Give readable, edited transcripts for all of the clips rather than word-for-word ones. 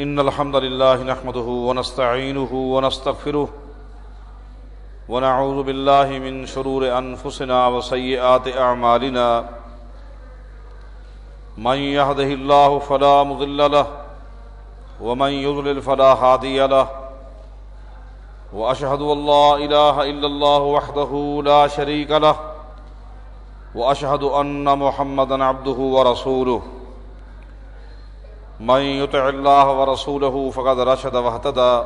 إن الحمد لله نحمده ونستعينه ونستغفره ونعوذ بالله من شرور أنفسنا وسيئات أعمالنا من يهده الله فلا مضل له ومن يضلل فلا هادي له وأشهد أن لا إله إلا الله وحده لا شريك له وأشهد أن محمدا عبده ورسوله من يطع الله ورسوله فقد رشد واهتدى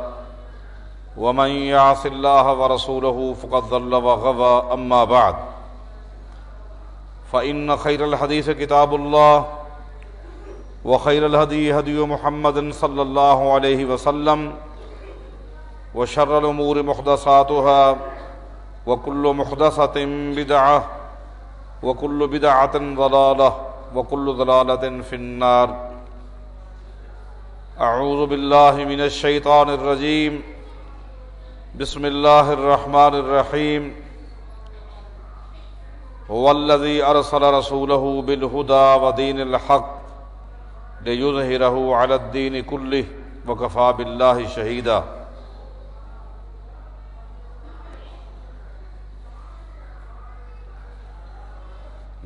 ومن يعص الله ورسوله فقد ضل وغوى أما بعد فإن خير الحديث كتاب الله وخير الهدي هدي محمد صلى الله عليه وسلم وشر الأمور محدثاتها وكل محدثة بدعة وكل بدعة ضلالة وكل ضلالة في النار اعوذ باللہ من الشیطان الرجیم بسم اللہ الرحمن الرحیم هو الذی ارسل رسولہ بالہدی ودین الحق لیظہرہ علی الدین کلہ وکفی باللہ شہیدا۔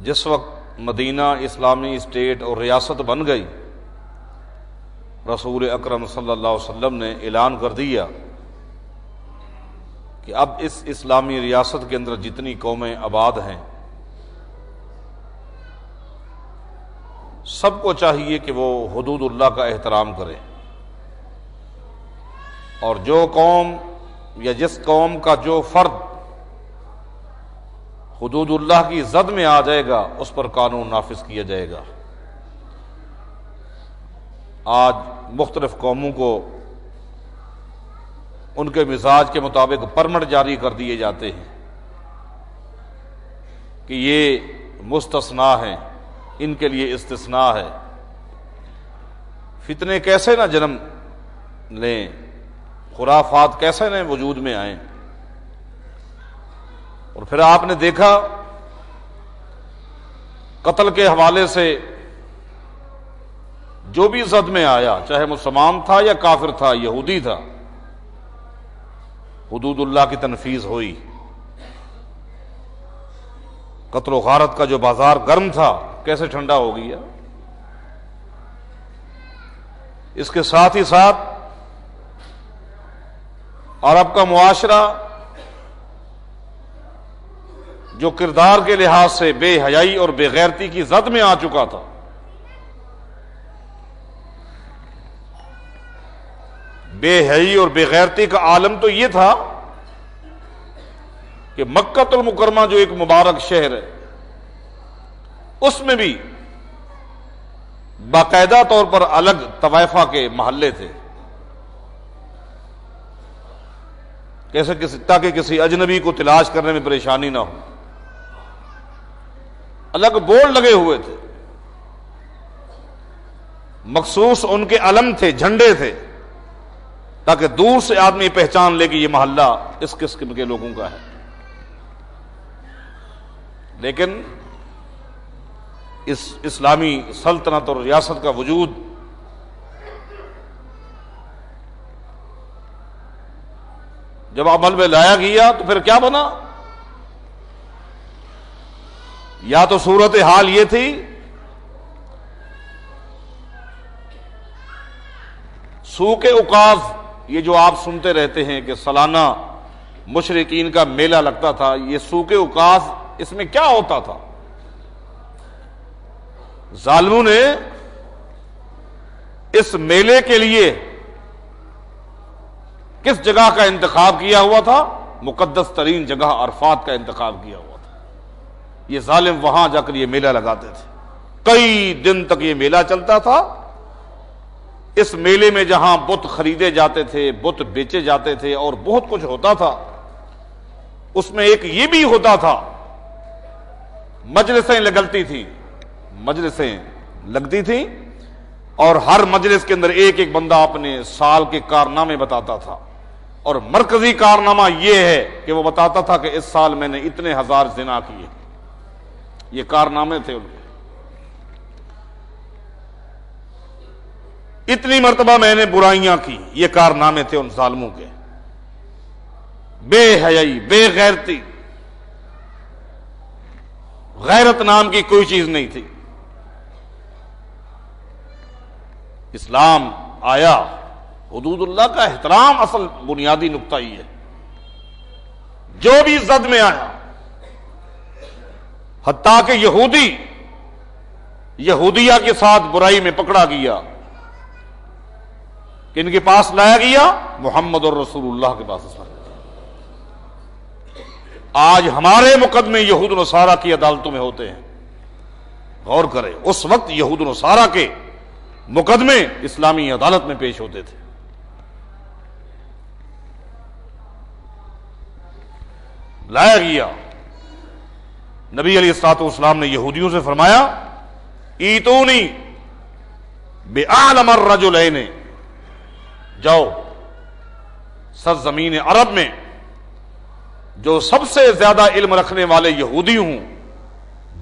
جس وقت مدینہ اسلامی اسٹیٹ اور ریاست بن گئی، رسول اکرم صلی اللہ علیہ وسلم نے اعلان کر دیا کہ اب اس اسلامی ریاست کے اندر جتنی قومیں آباد ہیں سب کو چاہیے کہ وہ حدود اللہ کا احترام کریں، اور جو قوم یا جس قوم کا جو فرد حدود اللہ کی زد میں آ جائے گا اس پر قانون نافذ کیا جائے گا۔ آج مختلف قوموں کو ان کے مزاج کے مطابق پرمٹ جاری کر دیے جاتے ہیں کہ یہ مستثنیٰ ہیں، ان کے لیے استثناء ہے۔ فتنے کیسے نہ جنم لیں، خرافات کیسے نہ وجود میں آئیں۔ اور پھر آپ نے دیکھا قتل کے حوالے سے جو بھی زد میں آیا، چاہے مسلمان تھا یا کافر تھا، یہودی تھا، حدود اللہ کی تنفیذ ہوئی۔ قتل و غارت کا جو بازار گرم تھا کیسے ٹھنڈا ہو گیا۔ اس کے ساتھ ہی ساتھ عرب کا معاشرہ جو کردار کے لحاظ سے بے حیائی اور بے غیرتی کی زد میں آ چکا تھا، بے حیائی اور بے غیرتی کا عالم تو یہ تھا کہ مکہ المکرمہ جو ایک مبارک شہر ہے، اس میں بھی باقاعدہ طور پر الگ طوائفہ کے محلے تھے، تاکہ کسی اجنبی کو تلاش کرنے میں پریشانی نہ ہو۔ الگ بورڈ لگے ہوئے تھے، مخصوص ان کے علم تھے، جھنڈے تھے، تاکہ دور سے آدمی پہچان لے کہ یہ محلہ اس قسم کے لوگوں کا ہے۔ لیکن اس اسلامی سلطنت اور ریاست کا وجود جب عمل میں لایا گیا تو پھر کیا بنا؟ یا تو صورتحال یہ تھی سوق عکاظ، یہ جو آپ سنتے رہتے ہیں کہ سالانہ مشرکین کا میلہ لگتا تھا، یہ سوق عکاظ، اس میں کیا ہوتا تھا؟ ظالموں نے اس میلے کے لیے کس جگہ کا انتخاب کیا ہوا تھا؟ مقدس ترین جگہ عرفات کا انتخاب کیا ہوا تھا۔ یہ ظالم وہاں جا کر یہ میلہ لگاتے تھے، کئی دن تک یہ میلہ چلتا تھا۔ اس میلے میں جہاں بت خریدے جاتے تھے، بت بیچے جاتے تھے اور بہت کچھ ہوتا تھا، اس میں ایک یہ بھی ہوتا تھا، مجلسیں لگتی تھیں اور ہر مجلس کے اندر ایک ایک بندہ اپنے سال کے کارنامے بتاتا تھا، اور مرکزی کارنامہ یہ ہے کہ وہ بتاتا تھا کہ اس سال میں نے اتنے ہزار زنا کیے۔ یہ کارنامے تھے ان کے۔ اتنی مرتبہ میں نے برائیاں کی، یہ کارنامے تھے ان ظالموں کے، بے حیائی، بے غیرتی، غیرت نام کی کوئی چیز نہیں تھی۔ اسلام آیا، حدود اللہ کا احترام اصل بنیادی نقطہ ہی ہے۔ جو بھی زد میں آیا، حتیٰ کہ یہودی یہودیہ کے ساتھ برائی میں پکڑا گیا، کہ ان کے پاس لایا گیا محمد الرسول اللہ کے پاس۔ آج ہمارے مقدمے یہود و نصارہ کی عدالتوں میں ہوتے ہیں، غور کریں، اس وقت یہود و نصارہ کے مقدمے اسلامی عدالت میں پیش ہوتے تھے۔ لایا گیا، نبی علیہ الصلوۃ والسلام نے یہودیوں سے فرمایا ایتونی بأعلم الرجلین، جاؤ سرزمین عرب میں جو سب سے زیادہ علم رکھنے والے یہودی ہوں،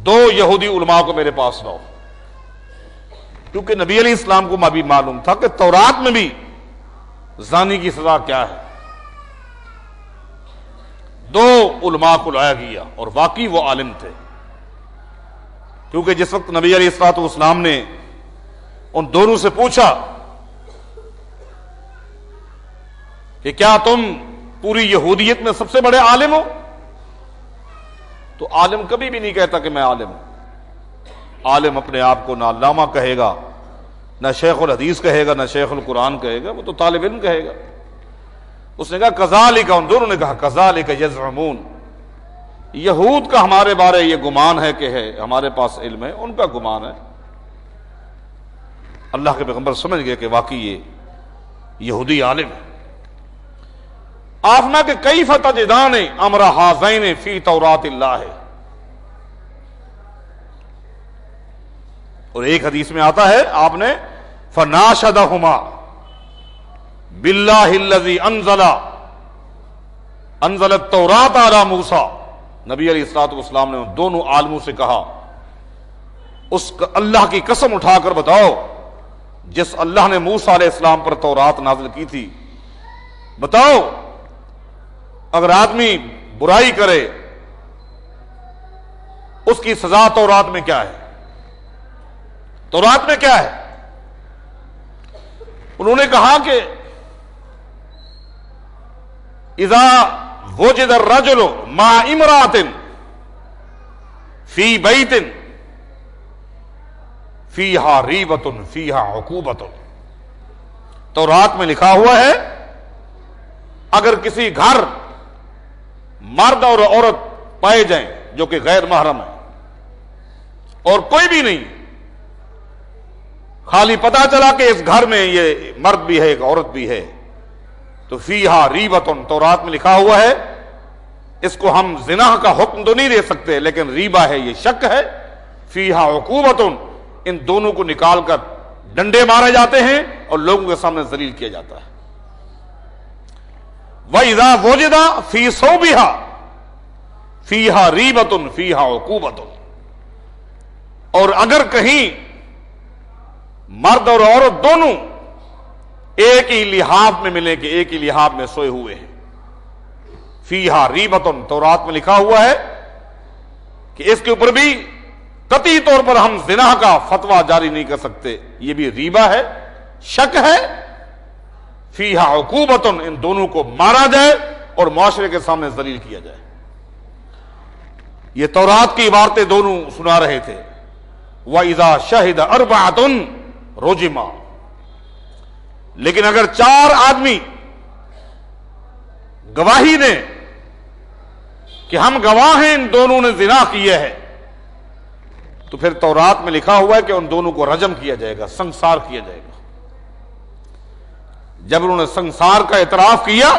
دو یہودی علماء کو میرے پاس لاؤ، کیونکہ نبی علیہ السلام کو بھی معلوم تھا کہ تورات میں بھی زانی کی سزا کیا ہے۔ دو علماء کو لایا گیا، اور واقعی وہ عالم تھے، کیونکہ جس وقت نبی علیہ الصلوۃ والسلام نے ان دونوں سے پوچھا کہ کیا تم پوری یہودیت میں سب سے بڑے عالم ہو، تو عالم کبھی بھی نہیں کہتا کہ میں عالم ہوں۔ عالم اپنے آپ کو نہ علامہ کہے گا، نہ شیخ الحدیث کہے گا، نہ شیخ القرآن کہے گا، وہ تو طالب علم کہے گا۔ اس نے کہا کذالک، ان دونوں نے کہا کذالک یزعمون، یہود کا ہمارے بارے یہ گمان ہے کہ ہے، ہمارے پاس علم ہے، ان کا گمان ہے۔ اللہ کے پیغمبر سمجھ گئے کہ واقعی یہ یہودی عالم ہے۔ آفنا کہ کیف تجدان امر ہذین فی تورات اللہ، اور ایک حدیث میں آتا ہے آپ نے فناشدہما باللہ الذی انزل التوراۃ علی موسیٰ، نبی علیہ الصلوۃ والسلام نے ان دونوں عالموں سے کہا اس اللہ کی قسم اٹھا کر بتاؤ جس اللہ نے موسیٰ علیہ السلام پر تورات نازل کی تھی، بتاؤ اگر آدمی برائی کرے اس کی سزا تورات میں کیا ہے، تورات میں کیا ہے؟ انہوں نے کہا کہ اذا وجد الرجل مع امرأة فی بیت فیہا ریبۃ فیہا عقوبۃ، تورات میں لکھا ہوا ہے اگر کسی گھر مرد اور عورت پائے جائیں جو کہ غیر محرم ہے اور کوئی بھی نہیں، خالی پتا چلا کہ اس گھر میں یہ مرد بھی ہے ایک عورت بھی ہے، تو فیہا ریبۃ، تورات میں لکھا ہوا ہے اس کو ہم زنا کا حکم تو نہیں دے سکتے لیکن ریبہ ہے، یہ شک ہے، فیہا عقوبۃ، ان دونوں کو نکال کر ڈنڈے مارے جاتے ہیں اور لوگوں کے سامنے ذلیل کیا جاتا ہے۔ وَإِذَا وُجِدَ فِي صَوْبِهَا فِيهَا رِيبَةٌ فِيهَا عُقُوبَةٌ، اور اگر کہیں مرد اور عورت دونوں ایک ہی لحاف میں ملیں کہ ایک ہی لحاف میں سوئے ہوئے ہیں، فِيهَا رِيبَةٌ، تورات میں لکھا ہوا ہے کہ اس کے اوپر بھی قطعی طور پر ہم زنا کا فتویٰ جاری نہیں کر سکتے، یہ بھی ریبہ ہے، شک ہے، فیہا عقوبۃ، ان دونوں کو مارا جائے اور معاشرے کے سامنے ذلیل کیا جائے۔ یہ تورات کی عبارتیں دونوں سنا رہے تھے۔ وَإِذَا شَهِدَ أَرْبَعَةٌ رُجِمَا، لیکن اگر چار آدمی گواہی دیں کہ ہم گواہ ہیں ان دونوں نے زنا کیا ہے، تو پھر تورات میں لکھا ہوا ہے کہ ان دونوں کو رجم کیا جائے گا، سنسار کیا جائے گا۔ جب انہوں نے سنسار کا اعتراف کیا،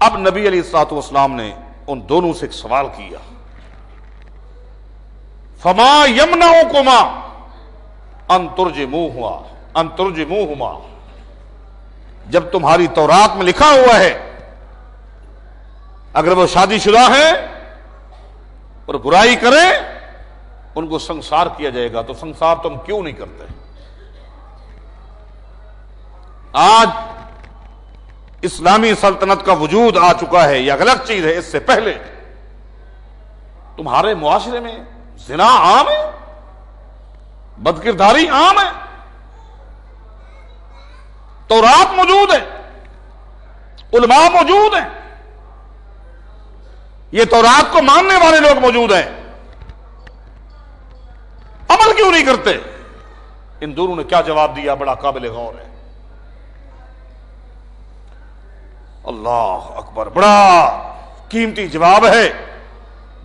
اب نبی علیہ الصلوۃ والسلام نے ان دونوں سے ایک سوال کیا، فما یمنعکما ان ترجموہما، جب تمہاری تورات میں لکھا ہوا ہے اگر وہ شادی شدہ ہیں اور برائی کریں ان کو سنسار کیا جائے گا، تو سنسار تم کیوں نہیں کرتے؟ آج اسلامی سلطنت کا وجود آ چکا ہے، یہ غلط چیز ہے۔ اس سے پہلے تمہارے معاشرے میں زنا عام ہے، بدکرداری عام ہے، تورات موجود ہے، علماء موجود ہیں، یہ تورات کو ماننے والے لوگ موجود ہیں، عمل کیوں نہیں کرتے؟ ان دونوں نے کیا جواب دیا؟ بڑا قابل غور ہے۔ اللہ اکبر، بڑا قیمتی جواب ہے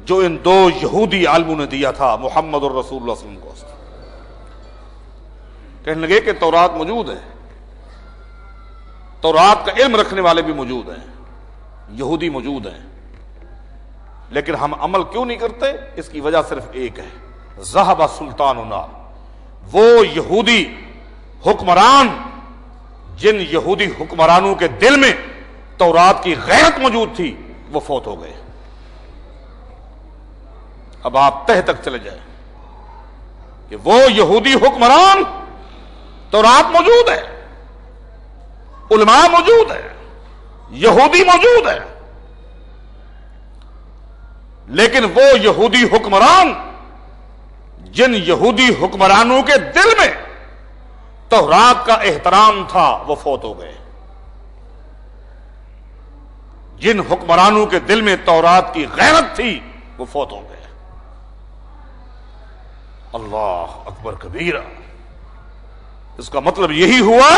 جو ان دو یہودی عالموں نے دیا تھا محمد اور رسول اللہ صلی اللہ علیہ وسلم کو۔ کہنے لگے کہ تورات موجود ہے، تورات کا علم رکھنے والے بھی موجود ہیں، یہودی موجود ہیں، لیکن ہم عمل کیوں نہیں کرتے؟ اس کی وجہ صرف ایک ہے، ذہب سلطاننا، وہ یہودی حکمران جن یہودی حکمرانوں کے دل میں تورات کی غیرت موجود تھی وہ فوت ہو گئے۔ اب آپ تہ تک چلے جائیں کہ وہ یہودی حکمران، تورات موجود ہے، علماء موجود ہے، یہودی موجود ہے، لیکن وہ یہودی حکمران جن یہودی حکمرانوں کے دل میں تورات کا احترام تھا وہ فوت ہو گئے۔ جن حکمرانوں کے دل میں تورات کی غیرت تھی وہ فوت ہو گئے۔ اللہ اکبر کبیرہ۔ اس کا مطلب یہی ہوا،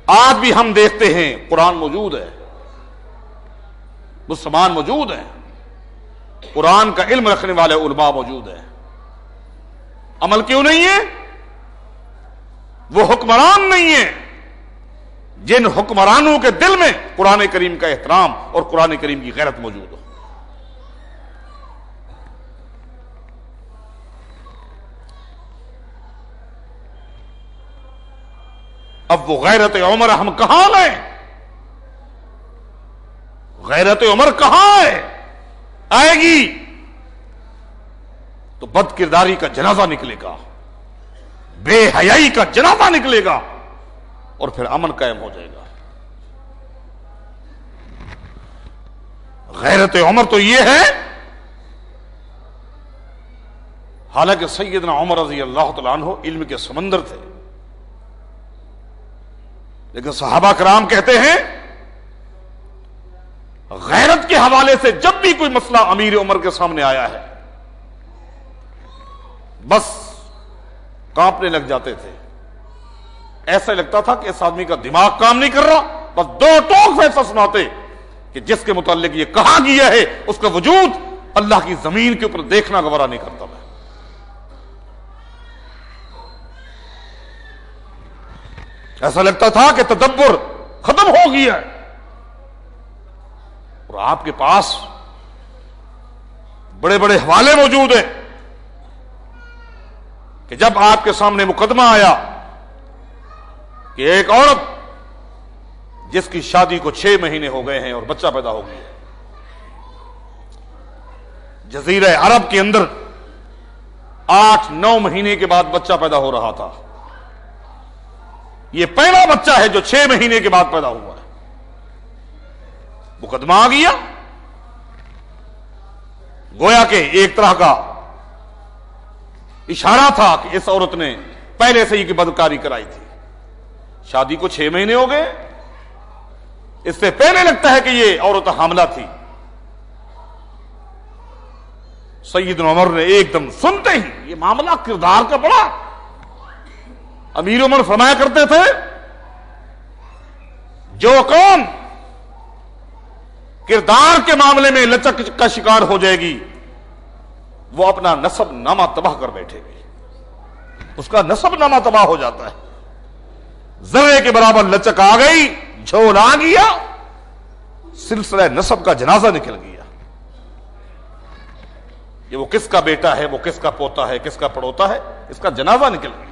آج بھی ہم دیکھتے ہیں قرآن موجود ہے، مسلمان موجود ہیں، قرآن کا علم رکھنے والے علماء موجود ہیں، عمل کیوں نہیں ہے؟ وہ حکمران نہیں ہیں جن حکمرانوں کے دل میں قرآن کریم کا احترام اور قرآن کریم کی غیرت موجود ہو۔ اب وہ غیرت عمر ہم کہاں لائیں؟ غیرت عمر کہاں ہے؟ آئے گی تو بد کرداری کا جنازہ نکلے گا، بے حیائی کا جنازہ نکلے گا، اور پھر امن قائم ہو جائے گا۔ غیرت عمر تو یہ ہے، حالانکہ سیدنا عمر رضی اللہ تعالیٰ عنہ علم کے سمندر تھے، لیکن صحابہ کرام کہتے ہیں غیرت کے حوالے سے جب بھی کوئی مسئلہ امیر عمر کے سامنے آیا ہے بس کانپنے لگ جاتے تھے، ایسا لگتا تھا کہ اس آدمی کا دماغ کام نہیں کر رہا، بس دو ٹوک فیصلہ سناتے کہ جس کے متعلق یہ کہا گیا ہے اس کا وجود اللہ کی زمین کے اوپر دیکھنا گوارا نہیں کرتا میں۔ ایسا لگتا تھا کہ تدبر ختم ہو گیا ہے، اور آپ کے پاس بڑے بڑے حوالے موجود ہیں کہ جب آپ کے سامنے مقدمہ آیا کہ ایک عورت جس کی شادی کو 6 مہینے ہو گئے ہیں اور بچہ پیدا ہو گیا، جزیرہ عرب کے اندر 8-9 مہینے کے بعد بچہ پیدا ہو رہا تھا، یہ پہلا بچہ ہے جو 6 مہینے کے بعد پیدا ہوا ہے، مقدمہ آ گیا، گویا کہ ایک طرح کا اشارہ تھا کہ اس عورت نے پہلے سے ہی کی بدکاری کرائی تھی، شادی کو 6 مہینے ہو گئے، اس سے پہلے لگتا ہے کہ یہ عورت حاملہ تھی۔ سیدنا عمر نے ایک دم سنتے ہی، یہ معاملہ کردار کا بڑا، امیر عمر فرمایا کرتے تھے جو قوم کردار کے معاملے میں لچک کا شکار ہو جائے گی وہ اپنا نسب نامہ تباہ کر بیٹھے گی، اس کا نسب نامہ تباہ ہو جاتا ہے۔ ذرے کے برابر لچک آ گئی، جھول آ گیا، سلسلہ نسب کا جنازہ نکل گیا، یہ وہ کس کا بیٹا ہے، وہ کس کا پوتا ہے، کس کا پڑوتا ہے، اس کا جنازہ نکل گیا۔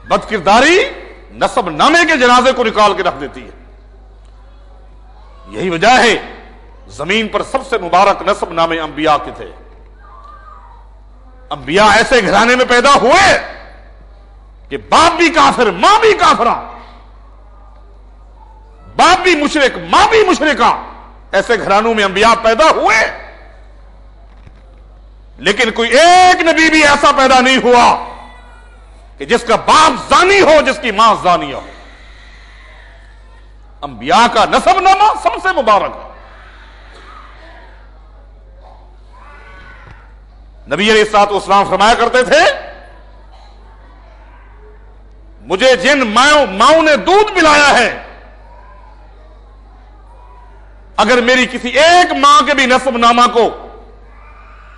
بد کرداری نسب نامے کے جنازے کو نکال کے رکھ دیتی ہے۔ یہی وجہ ہے زمین پر سب سے مبارک نسب نامے انبیاء کے تھے، انبیاء ایسے گھرانے میں پیدا ہوئے کہ باپ بھی کافر ماں بھی کافرہ، باپ بھی مشرک ماں بھی مشرکہ، ایسے گھرانوں میں انبیاء پیدا ہوئے، لیکن کوئی ایک نبی بھی ایسا پیدا نہیں ہوا کہ جس کا باپ زانی ہو، جس کی ماں زانیہ ہو۔ انبیاء کا نسب نامہ سب سے مبارک ہے۔ نبی علیہ الصلوۃ والسلام فرمایا کرتے تھے، مجھے جن ماؤں نے دودھ پلایا ہے، اگر میری کسی ایک ماں کے بھی نسب نامہ کو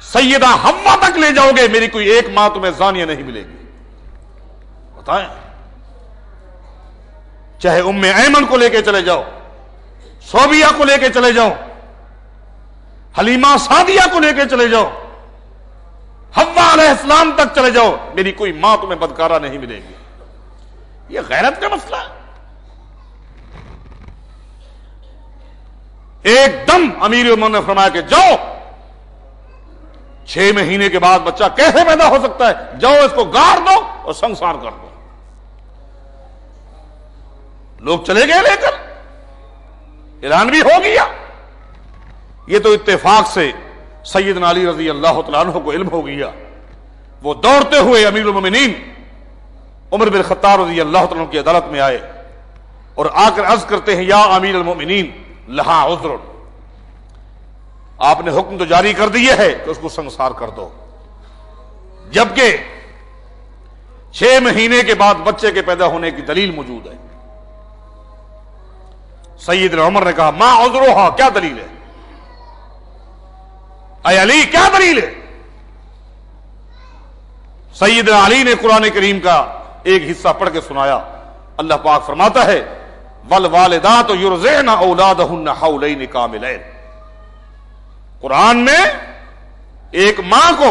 سیدہ حوا تک لے جاؤ گے، میری کوئی ایک ماں تمہیں زانیہ نہیں ملے گی۔ بتائیں، چاہے ام ایمن کو لے کے چلے جاؤ، صوبیہ کو لے کے چلے جاؤ، حلیمہ سعدیہ کو لے کے چلے جاؤ، حوا علیہ السلام تک چلے جاؤ، میری کوئی ماں تمہیں بدکارہ نہیں ملے گی۔ یہ غیرت کا مسئلہ ہے۔ ایک دم امیر عمر نے فرمایا کہ جاؤ، 6 مہینے کے بعد بچہ کیسے پیدا ہو سکتا ہے، جاؤ اس کو گاڑ دو اور سنسار کر دو۔ لوگ چلے گئے لے کر، اعلان بھی ہو گیا۔ یہ تو اتفاق سے سیدنا علی رضی اللہ تعالیٰ عنہ کو علم ہو گیا، وہ دوڑتے ہوئے امیر المومنین عمر بن خطاب رضی اللہ تعالیٰ عنہ کی عدالت میں آئے اور آ کر عرض کرتے ہیں، یا امیر المومنین لہا عذر، آپ نے حکم تو جاری کر دیا ہے کہ اس کو سنسار کر دو، جبکہ 6 مہینے کے بعد بچے کے پیدا ہونے کی دلیل موجود ہے۔ سیدنا عمر نے کہا، ما عذرہا، کیا دلیل ہے؟ اے علی کیا دلیل ہے؟ سیدنا علی نے قرآن کریم کا ایک حصہ پڑھ کے سنایا۔ اللہ پاک فرماتا ہے، والوالدات یرضعن اولادہن حولین کاملین۔ قرآن میں ایک ماں کو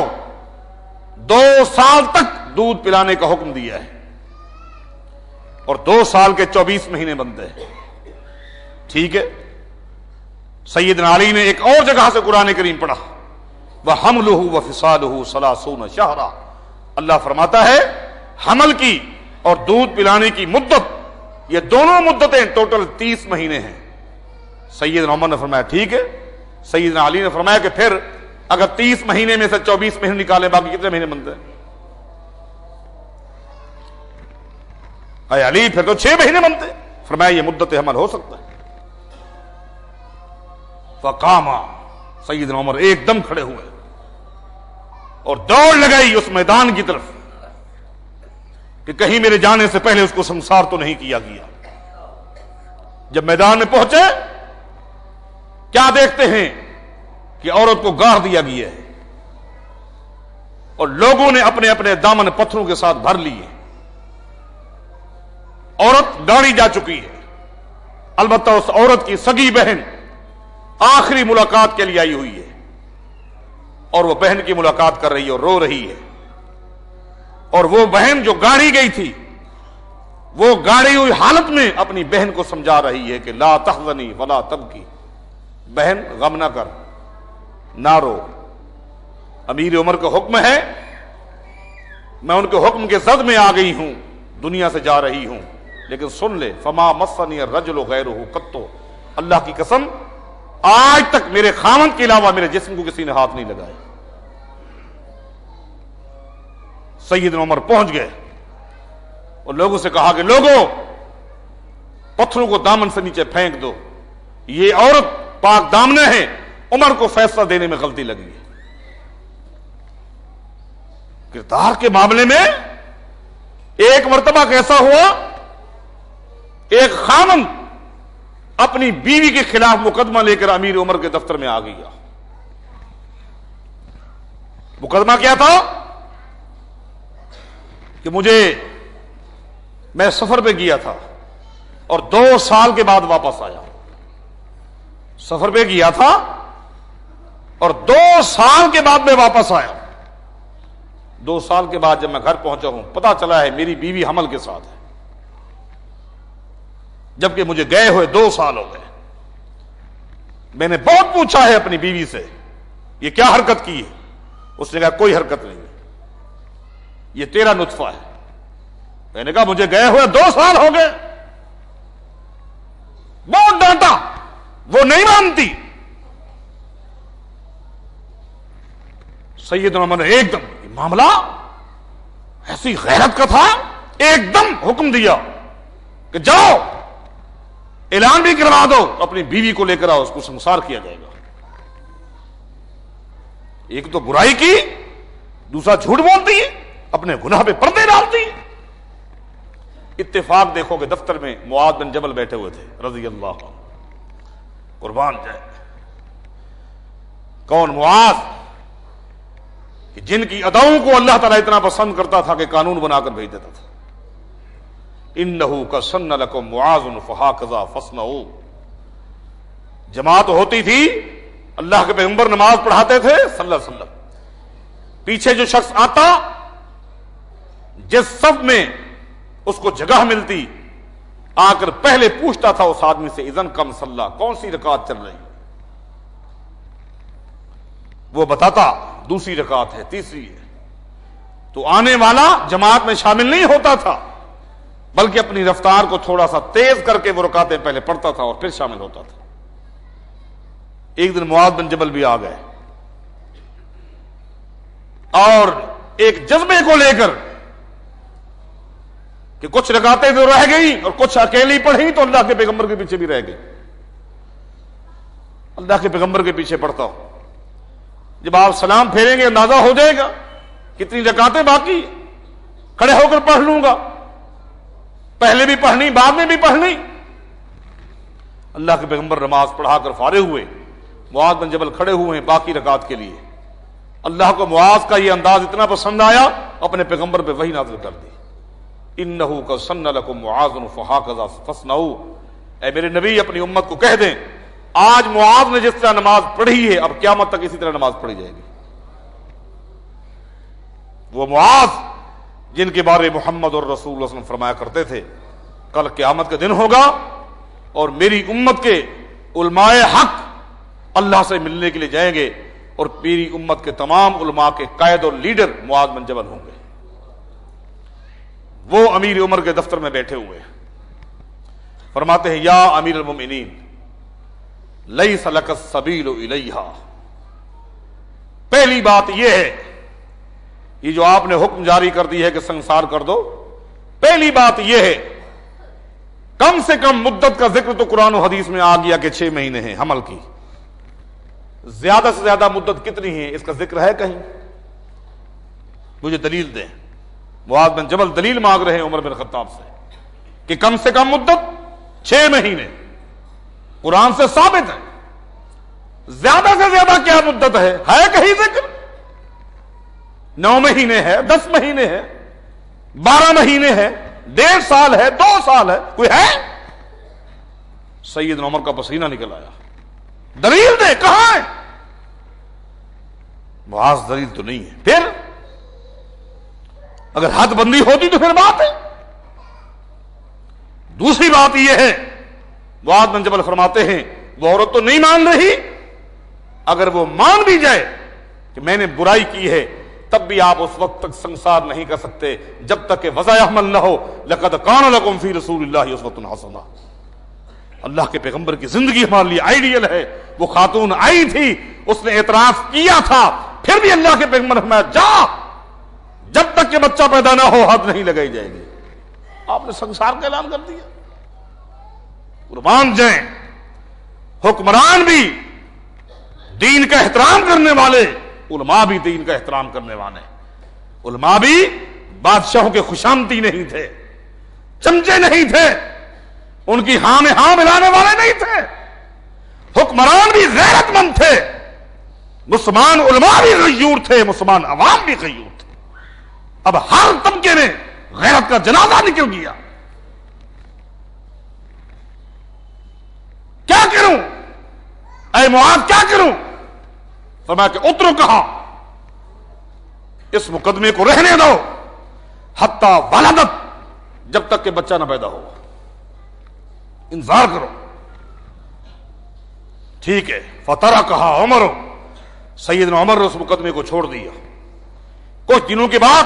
2 سال تک دودھ پلانے کا حکم دیا ہے، اور 2 سال کے 24 مہینے بنتے ہیں، ٹھیک ہے۔ سیدنا علی نے ایک اور جگہ سے قرآن کریم پڑھا، وَحَمْلُهُ وَفِصَالُهُ 30 شہرا۔ اللہ فرماتا ہے حمل کی اور دودھ پلانے کی مدت، یہ دونوں مدتیں ٹوٹل 30 مہینے ہیں۔ سیدنا عمر نے فرمایا ٹھیک ہے۔ سیدنا علی نے فرمایا کہ پھر اگر 30 مہینے میں سے 24 مہینے نکالیں، باقی کتنے مہینے بنتے ہیں؟ اے علی پھر تو 6 مہینے بنتے۔ فرمایا یہ مدت حمل ہو سکتا ہے۔ فقاما، سیدنا عمر ایک دم کھڑے ہوئے اور دوڑ لگائی اس میدان کی طرف کہ کہیں میرے جانے سے پہلے اس کو سنسار تو نہیں کیا گیا۔ جب میدان میں پہنچے، کیا دیکھتے ہیں کہ عورت کو گاڑ دیا گیا ہے اور لوگوں نے اپنے اپنے دامن پتھروں کے ساتھ بھر لیے۔ عورت گاڑی جا چکی ہے، البتہ اس عورت کی سگی بہن آخری ملاقات کے لیے آئی ہوئی ہے، اور وہ بہن کی ملاقات کر رہی ہے اور رو رہی ہے، اور وہ بہن جو گاڑی گئی تھی، وہ گاڑی ہوئی حالت میں اپنی بہن کو سمجھا رہی ہے کہ لا تحزنی ولا تبکی، بہن غم نہ کر، نہ رو۔ امیر عمر کا حکم ہے، میں ان کے حکم کے زد میں آ گئی ہوں، دنیا سے جا رہی ہوں، لیکن سن لے، فما مسنی الرجل غیرہ قط، اللہ کی قسم آج تک میرے خاوند کے علاوہ میرے جسم کو کسی نے ہاتھ نہیں لگایا۔ سیدنا عمر پہنچ گئے اور لوگوں سے کہا کہ لوگوں، پتھروں کو دامن سے نیچے پھینک دو، یہ عورت پاک دامنہ ہے، عمر کو فیصلہ دینے میں غلطی لگی ہے۔ کردار کے معاملے میں ایک مرتبہ کیسا ہوا، ایک خاوند اپنی بیوی کے خلاف مقدمہ لے کر امیر عمر کے دفتر میں آ گیا۔ مقدمہ کیا تھا کہ میں سفر پہ گیا تھا اور 2 سال کے بعد واپس آیا۔ سفر پہ گیا تھا اور 2 سال کے بعد میں واپس آیا۔ 2 سال کے بعد جب میں گھر پہنچا ہوں، پتا چلا ہے میری بیوی حمل کے ساتھ ہے، جبکہ مجھے گئے ہوئے 2 سال ہو گئے۔ میں نے بہت پوچھا ہے اپنی بیوی سے، یہ کیا حرکت کی ہے؟ اس نے کہا کوئی حرکت نہیں، یہ تیرا نطفہ ہے، میں نے کہا مجھے گئے ہوئے 2 سال ہو گئے، بہت ڈانٹا، وہ نہیں مانتی۔ سیدنا عمر نے ایک دم معاملہ ایسی غیرت کا تھا، ایک دم حکم دیا کہ جاؤ اعلان بھی کروا دو، اپنی بیوی کو لے کر آؤ، اس کو سنسار کیا جائے گا۔ ایک تو برائی کی، دوسرا جھوٹ بولتی ہے، اپنے گناہ پہ پردے ڈالتی ہے۔ اتفاق دیکھو کہ دفتر میں معاذ بن جبل بیٹھے ہوئے تھے رضی اللہ عنہ، قربان جائے۔ کون؟ معاذ، کہ جن کی اداؤں کو اللہ تعالیٰ اتنا پسند کرتا تھا کہ قانون بنا کر بھیج دیتا تھا۔ انہو کسن لکم معاذ فہاکذا فصنعوا۔ جماعت ہوتی تھی، اللہ کے پیغمبر نماز پڑھاتے تھے صلی اللہ علیہ وسلم، پیچھے جو شخص آتا، جس صف میں اس کو جگہ ملتی، آ کر پہلے پوچھتا تھا اس آدمی سے اذن کم صلی، کون سی رکعت چل رہی؟ وہ بتاتا دوسری رکعت ہے، تیسری ہے۔ تو آنے والا جماعت میں شامل نہیں ہوتا تھا، بلکہ اپنی رفتار کو تھوڑا سا تیز کر کے وہ رکعتیں پہلے پڑھتا تھا اور پھر شامل ہوتا تھا۔ ایک دن معاذ بن جبل بھی آ گئے اور ایک جذبے کو لے کر کہ کچھ رکعتیں تو رہ گئی اور کچھ اکیلی پڑھی تو اللہ کے پیغمبر کے پیچھے بھی رہ گئی، اللہ کے پیغمبر کے پیچھے پڑھتا ہوں۔ جب آپ سلام پھیریں گے اندازہ ہو جائے گا کتنی رکعتیں باقی، کھڑے ہو کر پڑھ لوں گا، پہلے بھی پڑھنی بعد میں بھی پڑھنی۔ اللہ کے پیغمبر نماز پڑھا کر فارغ ہوئے، معاذ بن جبل کھڑے ہوئے ہیں باقی رکعت کے لیے۔ اللہ کو معاذ کا یہ انداز اتنا پسند آیا، اپنے پیغمبر پہ وحی نازل کر دی، انہو کسن لکم معاذ فہاکذا فصنعوا۔ اے میرے نبی اپنی امت کو کہہ دیں، آج معاذ نے جس طرح نماز پڑھی ہے اب قیامت تک اسی طرح نماز پڑھی جائے گی۔ وہ معاذ جن کے بارے محمد اور رسول اللہ صلی اللہ علیہ وسلم فرمایا کرتے تھے کل قیامت کا دن ہوگا اور میری امت کے علماء حق اللہ سے ملنے کے لیے جائیں گے، اور میری امت کے تمام علماء کے قائد اور لیڈر معاذ بن جبل ہوں گے۔ وہ امیر عمر کے دفتر میں بیٹھے ہوئے فرماتے ہیں، یا امیر المومنین لیس لک السبیل الیہا۔ پہلی بات یہ ہے، یہ جو آپ نے حکم جاری کر دی ہے کہ سنسار کر دو، پہلی بات یہ ہے کم سے کم مدت کا ذکر تو قرآن و حدیث میں آ گیا کہ 6 مہینے ہیں حمل کی، زیادہ سے زیادہ مدت کتنی ہے اس کا ذکر ہے کہیں؟ مجھے دلیل دیں۔ معاذ بن جبل دلیل مانگ رہے ہیں عمر بن خطاب سے کہ کم سے کم مدت 6 مہینے، قرآن سے ثابت ہے۔ زیادہ سے زیادہ کیا مدت ہے کہیں ذکر؟ 9 مہینے ہے، 10 مہینے ہے، 12 مہینے ہے، 1.5 سال ہے، 2 سال ہے، کوئی ہے؟ سیدنا عمر کا پسینہ نکل آیا، دلیل دے، کہاں ہے؟ معاذ دلیل تو نہیں ہے۔ پھر اگر حد بندی ہوتی تو پھر بات ہے۔ دوسری بات یہ ہے، معاذ بن جبل فرماتے ہیں وہ عورت تو نہیں مان رہی، اگر وہ مان بھی جائے کہ میں نے برائی کی ہے تب بھی آپ اس وقت تک سنسار نہیں کر سکتے جب تک کہ وضع حمل نہ ہو۔ لقد کان لکم فی رسول اللہ اسوۃ حسنہ۔ اللہ کے پیغمبر کی زندگی ہمارے لیے آئیڈیل ہے۔ وہ خاتون آئی تھی، اس نے اعتراف کیا تھا، پھر بھی اللہ کے پیغمبر نے فرمایا جا، جب تک کہ بچہ پیدا نہ ہو حد نہیں لگائی جائے گی۔ آپ نے سنسار کا اعلان کر دیا۔ قربان جائیں، حکمران بھی دین کا احترام کرنے والے، علماء بھی دین کا احترام کرنے والے۔ علماء بھی بادشاہوں کے خوشامدی نہیں تھے، چمچے نہیں تھے، ان کی ہاں میں ہاں ملانے والے نہیں تھے۔ حکمران بھی غیرت مند تھے، مسلمان علماء بھی غیور تھے، مسلمان عوام بھی غیور تھے۔ اب ہر طبقے میں غیرت کا جنازہ نکل گیا۔ کیا کروں اے معاذ، کیا کروں؟ فرمایا کہ اترو، کہا اس مقدمے کو رہنے دو حتی ولدت، جب تک کہ بچہ نہ پیدا ہو، انتظار کرو۔ ٹھیک ہے، فترہ کہا عمر، سیدنا عمر نے اس مقدمے کو چھوڑ دیا۔ کچھ دنوں کے بعد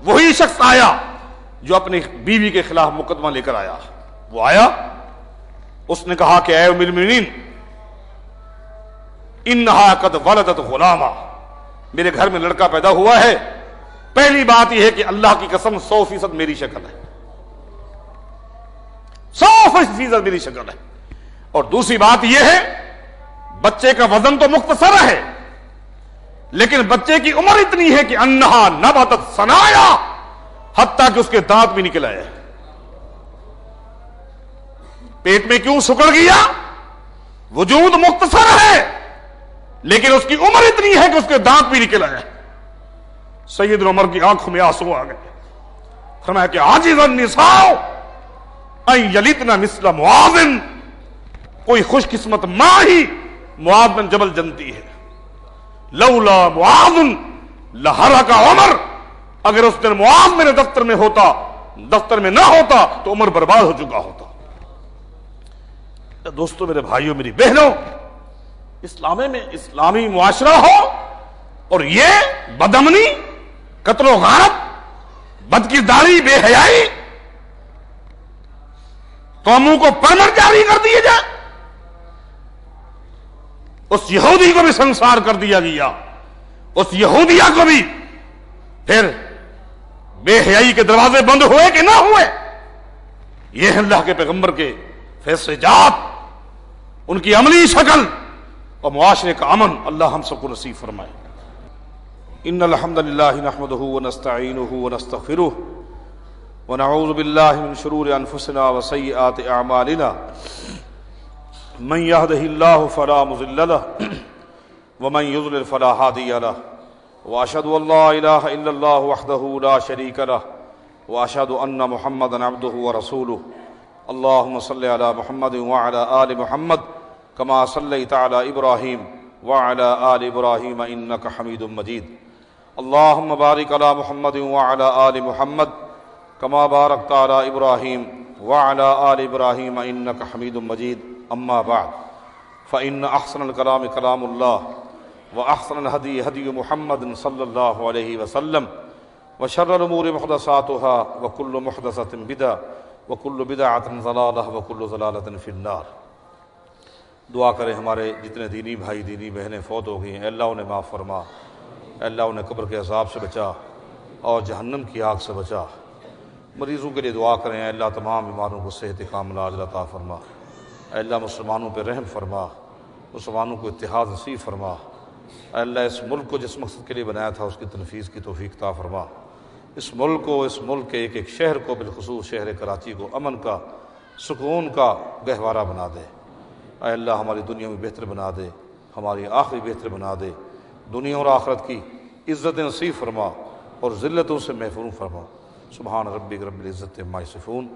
وہی شخص آیا جو اپنی بیوی کے خلاف مقدمہ لے کر آیا، وہ آیا، اس نے کہا کہ اے ام المؤمنین انہا قد ولدت غلاما، میرے گھر میں لڑکا پیدا ہوا ہے، پہلی بات یہ ہے کہ اللہ کی قسم 100% میری شکل ہے، 100% میری شکل ہے، اور دوسری بات یہ ہے بچے کا وزن تو مختصر ہے لیکن بچے کی عمر اتنی ہے کہ انہا نبتت ثنایا، حتیٰ کہ اس کے دانت بھی نکل آئے، پیٹ میں کیوں سکڑ گیا؟ وجود مختصر ہے لیکن اس کی عمر اتنی ہے کہ اس کے دانت بھی نکل آئے۔ سیدنا عمر کی آنکھوں میں آنسو آ گئے، فرمایا کہ عاجز النساء ان یلدن مثل معاذ، کوئی خوش قسمت ماں ہی معاذ بن جبل جنتی ہے، لولا معاذ لہلک عمر، اگر اس دن معاذ میرے دفتر میں نہ ہوتا تو عمر برباد ہو چکا ہوتا۔ دوستو، میرے بھائیوں، میری بہنوں، اسلامی معاشرہ ہو اور یہ بدامنی، قتل و غارت، بدکرداری، بے حیائی، قوموں کو پرمٹ جاری کر دیے جائے، اس یہودی کو بھی سنسار کر دیا گیا، اس یہودیہ کو بھی، پھر بے حیائی کے دروازے بند ہوئے کہ نہ ہوئے؟ یہ ہے اللہ کے پیغمبر کے فیصلے جات، ان کی عملی شکل اور معاشرے کا امن۔ اللہ ہم سب کو نصیب فرمائے۔ ان الحمد للہ نحمدہ ونستعینہ ونستغفرہ ونعوذ باللہ من شرور انفسنا وسیئات اعمالنا، من يهده الله فلا مضل له ومن يضلل فلا هادي له، واشهد ان لا اله الا الله وحده لا شريك له، واشهد ان محمدا عبده ورسوله۔ اللهم صل على محمد وعلى آل محمد كما صليت على إبراهيم وعلى آل إبراهيم إنك حميد مجيد۔ اللهم بارك على محمد وعلى آل محمد كما باركت على إبراهيم وعلى آل إبراهيم إنك حميد مجيد۔ أما بعد، فإن أحسن الكلام كلام الله، وأحسن الهدي هدي محمد صلى الله عليه وسلم، وشر الأمور محدثاتها، وكل محدثة بدعة، وكل بدعة ضلالة، وكل ضلالة في النار۔ دعا کریں ہمارے جتنے دینی بھائی، دینی بہنیں فوت ہو گئی ہیں، اللہ انہیں معاف فرما، اللہ انہیں قبر کے عذاب سے بچا اور جہنم کی آگ سے بچا۔ مریضوں کے لیے دعا کریں، اللہ تمام بیماروں کو صحت کاملہ عاجلہ عطا فرما، اللہ مسلمانوں پہ رحم فرما، مسلمانوں کو اتحاد نصیب فرما، اللہ اس ملک کو جس مقصد کے لیے بنایا تھا اس کی تنفیذ کی توفیق عطا فرما، اس ملک کے ایک ایک شہر کو، بالخصوص شہر کراچی کو امن کا، سکون کا گہوارہ بنا دے۔ اے اللہ ہماری دنیا میں بہتر بنا دے، ہماری آخری بہتر بنا دے، دنیا اور آخرت کی عزت نصیب فرما اور ذلتوں سے محفوظ فرما۔ سبحان ربک رب العزت عما یصفون۔